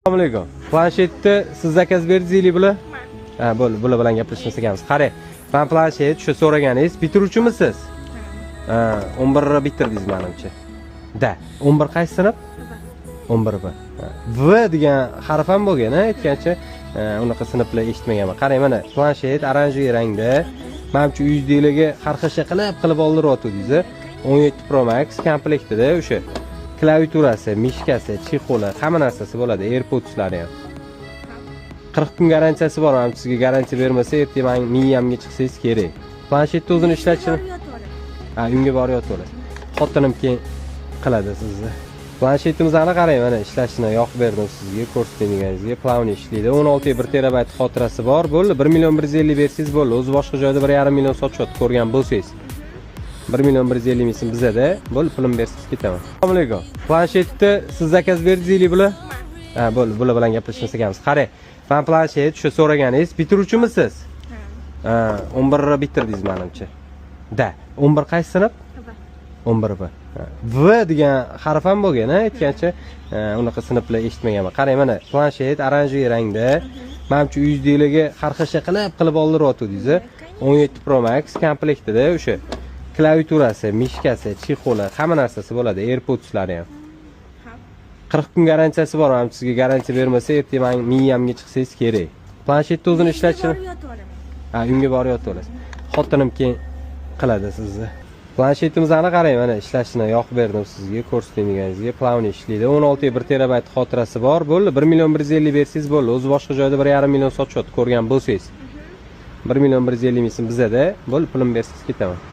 Assalomu alaykum. Planshetni siz zakaz berdingizmi bular? Ha, bo'ldi, bular bilan gaplashmas ekanmiz. Qarang, men planshet shu so'raganingiz, bitiruvchimisiz? Ha, 11 bitirdingiz menimcha. Da, 11 qaysi sinf? 11 B. V degan harf ham bo'lgan, aytgancha, unaqa sinflar eshitmaganman. Qarang, mana planshet oranjiy rangda. Menimcha uyingizdagilarga har xil qilib oldiryapti-dingiz. 17 Pro Max komplektida o'sha klaviaturasi, mishkasi, chexoli, hamma narsasi bo'ladi, AirPodslari ham. 40 kun garantiyasi bor. Men sizga garantiya bermasa, ertaga miyamga chiqsangiz kerak. Planshetni o'zini ishlatishni. Ha, uyga borib yotib. Xotinim keyin qiladi sizni. Planshetimizni qarang, mana ishlashini yoqib berdim sizga, ko'rsatganingizga. Plavni ishlaydi. 16 1 terabayt xotirasi bor. Bo'ldi, 1 million 150 bersangiz bo'ldi. O'zi boshqa joyda 1,5 million sotishyapti, ko'rgan bo'lsangiz. 1 million 150 ming so'm bizada, bo'ldi, pulim bersiz ketaman. Assalomu alaykum. Planshetni siz zakaz berdingizmi bular? Ha, bo'ldi, bular bilan gaplashmas ekanmiz. Qarang, men planshet shu so'raganingiz, bitiruvchimisiz? Ha, 11 bitirdingiz menimcha. Da, 11 qaysi sinf? 11 B. V degan harf ham bo'lgan, aytgancha, unaqa sinflar eshitmaganman. Qarang, mana planshet oranjiy rangda. Menimcha uyingizdagilarga har xil qilib oldiryapti-dingiz. 17 Pro Max komplektida o'sha klaviaturasi, mishkasi, chexoli, hamma narsasi bo'ladi, AirPodslari ham. 40 kun garantiyasi bor. Men sizga garantiya bermasa, ertaga miyamga chiqsangiz kerak. Planshetni o'zini ishlatishni. Ha, uyga borib yotib olasiz. Xotinim keyin qiladi sizni. Planshetimizni qarang, mana ishlashini yoqib berdim sizga, ko'rsatganingizga. Plavni ishlaydi. 16 1 terabayt xotirasi bor. Bo'ldi, 1 million 150 bersangiz bo'ldi. O'zi boshqa joyda 1,5 million sotishyapti, ko'rgan bo'lsangiz. 1 million 150 ming so'm bizada, bo'ldi, pulim bersiz ketaman.